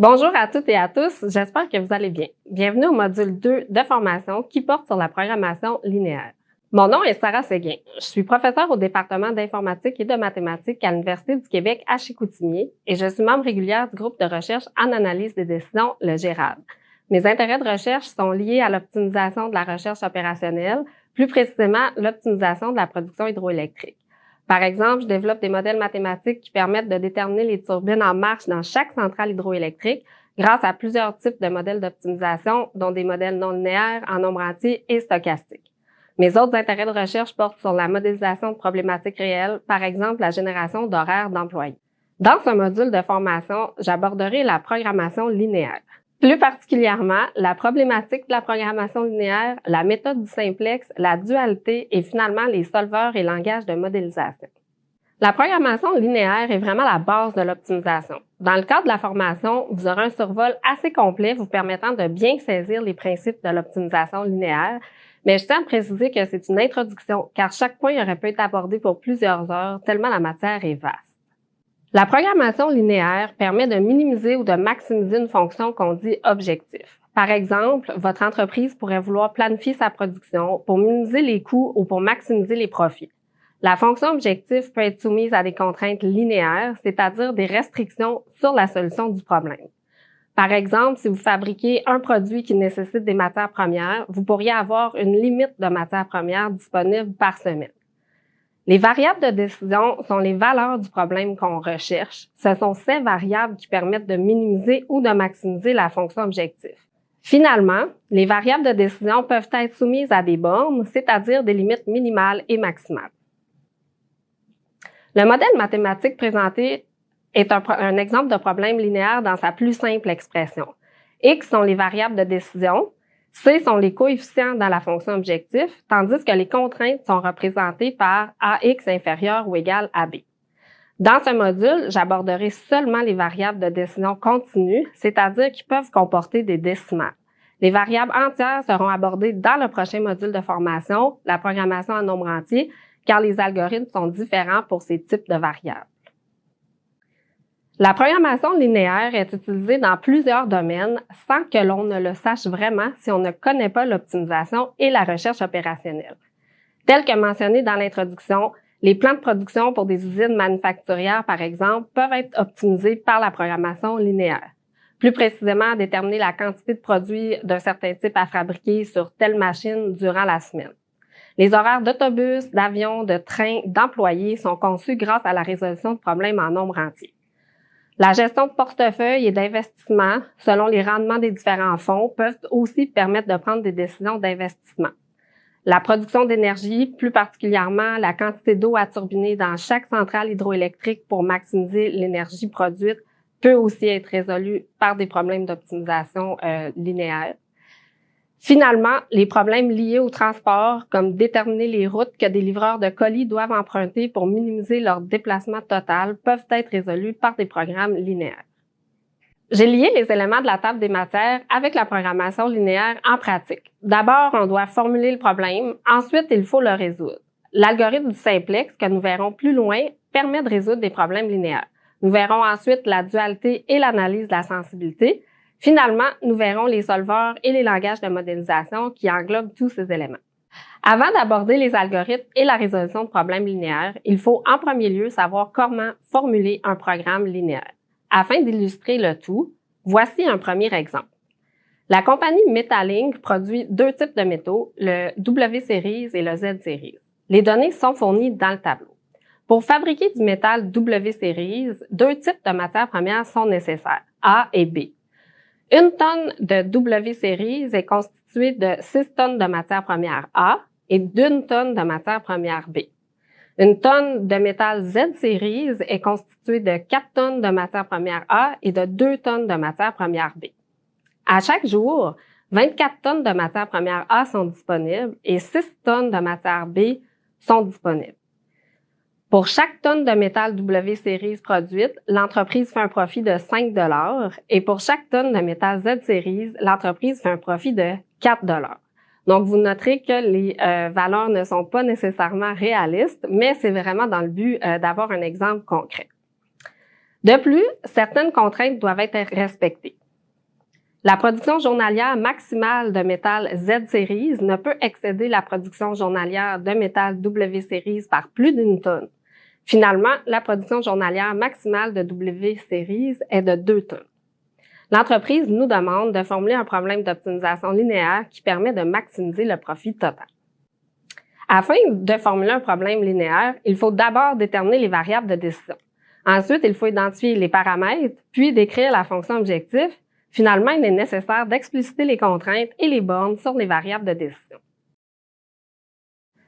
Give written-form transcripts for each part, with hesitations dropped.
Bonjour à toutes et à tous, j'espère que vous allez bien. Bienvenue au module 2 de formation qui porte sur la programmation linéaire. Mon nom est Sarah Séguin. Je suis professeure au département d'informatique et de mathématiques à l'Université du Québec à Chicoutimi et je suis membre régulière du groupe de recherche en analyse des décisions, le GERAD. Mes intérêts de recherche sont liés à l'optimisation de la recherche opérationnelle, plus précisément l'optimisation de la production hydroélectrique. Par exemple, je développe des modèles mathématiques qui permettent de déterminer les turbines en marche dans chaque centrale hydroélectrique grâce à plusieurs types de modèles d'optimisation, dont des modèles non linéaires, en nombre entier et stochastiques. Mes autres intérêts de recherche portent sur la modélisation de problématiques réelles, par exemple la génération d'horaires d'employés. Dans ce module de formation, j'aborderai la programmation linéaire. Plus particulièrement, la problématique de la programmation linéaire, la méthode du simplexe, la dualité et finalement les solveurs et langages de modélisation. La programmation linéaire est vraiment la base de l'optimisation. Dans le cadre de la formation, vous aurez un survol assez complet vous permettant de bien saisir les principes de l'optimisation linéaire, mais je tiens à préciser que c'est une introduction car chaque point aurait pu être abordé pour plusieurs heures tellement la matière est vaste. La programmation linéaire permet de minimiser ou de maximiser une fonction qu'on dit objectif. Par exemple, votre entreprise pourrait vouloir planifier sa production pour minimiser les coûts ou pour maximiser les profits. La fonction objectif peut être soumise à des contraintes linéaires, c'est-à-dire des restrictions sur la solution du problème. Par exemple, si vous fabriquez un produit qui nécessite des matières premières, vous pourriez avoir une limite de matières premières disponibles par semaine. Les variables de décision sont les valeurs du problème qu'on recherche. Ce sont ces variables qui permettent de minimiser ou de maximiser la fonction objectif. Finalement, les variables de décision peuvent être soumises à des bornes, c'est-à-dire des limites minimales et maximales. Le modèle mathématique présenté est un exemple de problème linéaire dans sa plus simple expression. X sont les variables de décision. C sont les coefficients dans la fonction objectif, tandis que les contraintes sont représentées par AX inférieur ou égal à B. Dans ce module, j'aborderai seulement les variables de décision continues, c'est-à-dire qui peuvent comporter des décimales. Les variables entières seront abordées dans le prochain module de formation, la programmation en nombre entier, car les algorithmes sont différents pour ces types de variables. La programmation linéaire est utilisée dans plusieurs domaines sans que l'on ne le sache vraiment si on ne connaît pas l'optimisation et la recherche opérationnelle. Tel que mentionné dans l'introduction, les plans de production pour des usines manufacturières, par exemple, peuvent être optimisés par la programmation linéaire. Plus précisément, déterminer la quantité de produits d'un certain type à fabriquer sur telle machine durant la semaine. Les horaires d'autobus, d'avions, de trains, d'employés sont conçus grâce à la résolution de problèmes en nombre entier. La gestion de portefeuille et d'investissement, selon les rendements des différents fonds, peuvent aussi permettre de prendre des décisions d'investissement. La production d'énergie, plus particulièrement la quantité d'eau à turbiner dans chaque centrale hydroélectrique pour maximiser l'énergie produite, peut aussi être résolue par des problèmes d'optimisation linéaire. Finalement, les problèmes liés au transport, comme déterminer les routes que des livreurs de colis doivent emprunter pour minimiser leur déplacement total, peuvent être résolus par des programmes linéaires. J'ai lié les éléments de la table des matières avec la programmation linéaire en pratique. D'abord, on doit formuler le problème, ensuite il faut le résoudre. L'algorithme du simplexe, que nous verrons plus loin, permet de résoudre des problèmes linéaires. Nous verrons ensuite la dualité et l'analyse de la sensibilité. Finalement, nous verrons les solveurs et les langages de modélisation qui englobent tous ces éléments. Avant d'aborder les algorithmes et la résolution de problèmes linéaires, il faut en premier lieu savoir comment formuler un programme linéaire. Afin d'illustrer le tout, voici un premier exemple. La compagnie Metalink produit deux types de métaux, le W-Series et le Z-Series. Les données sont fournies dans le tableau. Pour fabriquer du métal W-Series, deux types de matières premières sont nécessaires, A et B. Une tonne de W-Series est constituée de 6 tonnes de matière première A et d'1 tonne de matière première B. Une tonne de métal Z-Series est constituée de 4 tonnes de matière première A et de 2 tonnes de matière première B. À chaque jour, 24 tonnes de matière première A sont disponibles et 6 tonnes de matière B sont disponibles. Pour chaque tonne de métal W-Series produite, l'entreprise fait un profit de 5 $ et pour chaque tonne de métal Z-Series, l'entreprise fait un profit de 4 $. Donc, vous noterez que les valeurs ne sont pas nécessairement réalistes, mais c'est vraiment dans le but d'avoir un exemple concret. De plus, certaines contraintes doivent être respectées. La production journalière maximale de métal Z-Series ne peut excéder la production journalière de métal W-Series par plus d'1 tonne. Finalement, la production journalière maximale de W-Series est de 2 tonnes. L'entreprise nous demande de formuler un problème d'optimisation linéaire qui permet de maximiser le profit total. Afin de formuler un problème linéaire, il faut d'abord déterminer les variables de décision. Ensuite, il faut identifier les paramètres, puis décrire la fonction objectif. Finalement, il est nécessaire d'expliciter les contraintes et les bornes sur les variables de décision.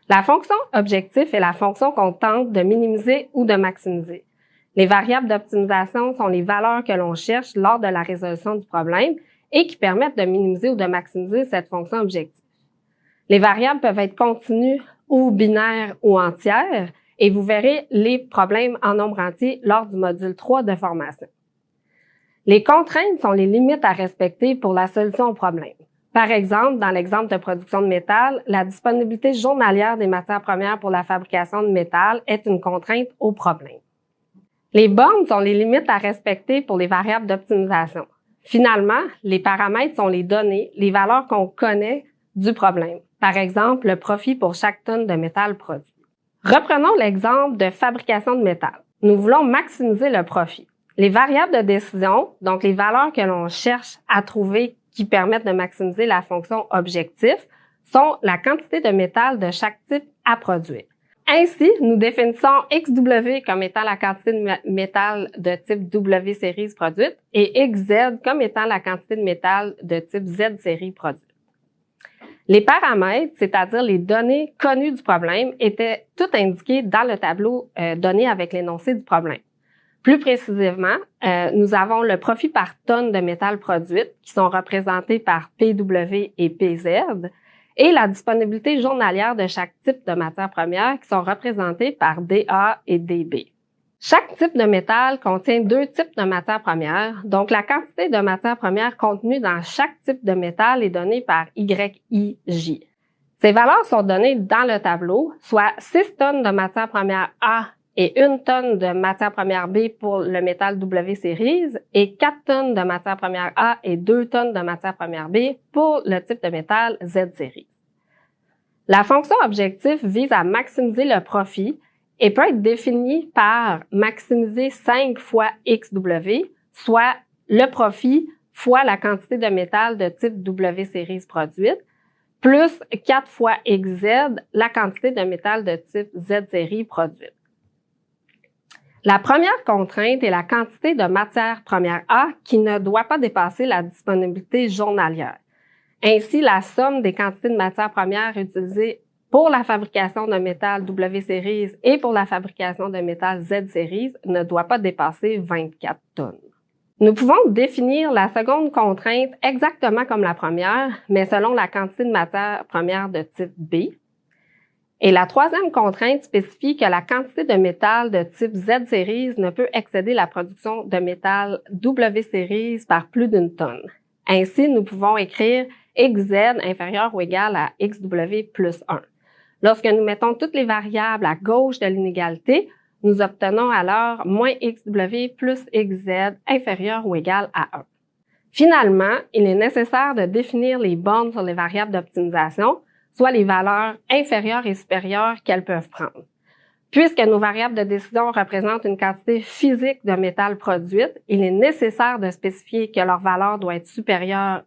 La fonction objectif est la fonction qu'on tente de minimiser ou de maximiser. Les variables d'optimisation sont les valeurs que l'on cherche lors de la résolution du problème et qui permettent de minimiser ou de maximiser cette fonction objectif. Les variables peuvent être continues ou binaires ou entières et vous verrez les problèmes en nombre entier lors du module 3 de formation. Les contraintes sont les limites à respecter pour la solution au problème. Par exemple, dans l'exemple de production de métal, la disponibilité journalière des matières premières pour la fabrication de métal est une contrainte au problème. Les bornes sont les limites à respecter pour les variables d'optimisation. Finalement, les paramètres sont les données, les valeurs qu'on connaît du problème. Par exemple, le profit pour chaque tonne de métal produit. Reprenons l'exemple de fabrication de métal. Nous voulons maximiser le profit. Les variables de décision, donc les valeurs que l'on cherche à trouver qui permettent de maximiser la fonction objectif, sont la quantité de métal de chaque type à produire. Ainsi, nous définissons XW comme étant la quantité de métal de type W-Series produite et XZ comme étant la quantité de métal de type Z-Série produite. Les paramètres, c'est-à-dire les données connues du problème, étaient toutes indiquées dans le tableau donné avec l'énoncé du problème. Plus précisément, nous avons le profit par tonne de métal produite, qui sont représentés par PW et PZ, et la disponibilité journalière de chaque type de matière première, qui sont représentés par DA et DB. Chaque type de métal contient 2 types de matières premières, donc la quantité de matières premières contenue dans chaque type de métal est donnée par YIJ. Ces valeurs sont données dans le tableau, soit 6 tonnes de matière première A et 1 tonne de matière première B pour le métal W-Series et 4 tonnes de matière première A et 2 tonnes de matière première B pour le type de métal Z-Series. La fonction objectif vise à maximiser le profit et peut être définie par maximiser 5 fois XW, soit le profit fois la quantité de métal de type W-Series produite, plus 4 fois XZ, la quantité de métal de type Z-Série produite. La première contrainte est la quantité de matière première A qui ne doit pas dépasser la disponibilité journalière. Ainsi, la somme des quantités de matières premières utilisées pour la fabrication de métal W-Series et pour la fabrication de métal Z-Series ne doit pas dépasser 24 tonnes. Nous pouvons définir la seconde contrainte exactement comme la première, mais selon la quantité de matière première de type B. Et la troisième contrainte spécifie que la quantité de métal de type Z-Series ne peut excéder la production de métal W-Series par plus d'1 tonne. Ainsi, nous pouvons écrire XZ inférieur ou égal à XW plus 1. Lorsque nous mettons toutes les variables à gauche de l'inégalité, nous obtenons alors moins XW plus XZ inférieur ou égal à 1. Finalement, il est nécessaire de définir les bornes sur les variables d'optimisation, soit les valeurs inférieures et supérieures qu'elles peuvent prendre. Puisque nos variables de décision représentent une quantité physique de métal produite, il est nécessaire de spécifier que leur valeur doit être supérieure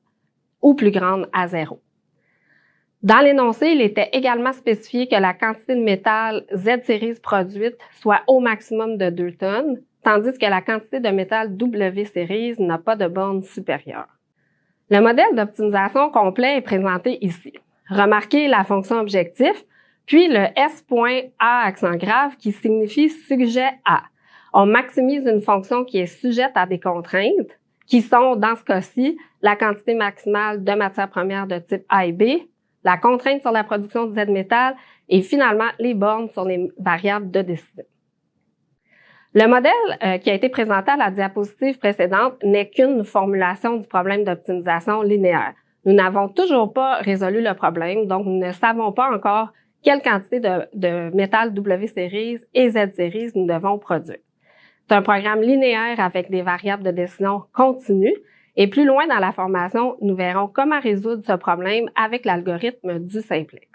ou plus grande à 0. Dans l'énoncé, il était également spécifié que la quantité de métal Z-Series produite soit au maximum de 2 tonnes, tandis que la quantité de métal W-Series n'a pas de borne supérieure. Le modèle d'optimisation complet est présenté ici. Remarquez la fonction objectif, puis le S.A accent grave qui signifie sujet à. On maximise une fonction qui est sujette à des contraintes, qui sont, dans ce cas-ci, la quantité maximale de matières premières de type A et B, la contrainte sur la production de Z-métal et finalement les bornes sur les variables de décision. Le modèle qui a été présenté à la diapositive précédente n'est qu'une formulation du problème d'optimisation linéaire. Nous n'avons toujours pas résolu le problème, donc nous ne savons pas encore quelle quantité de métal W-Series et Z-Series nous devons produire. C'est un programme linéaire avec des variables de décision continues. Et plus loin dans la formation, nous verrons comment résoudre ce problème avec l'algorithme du simplex.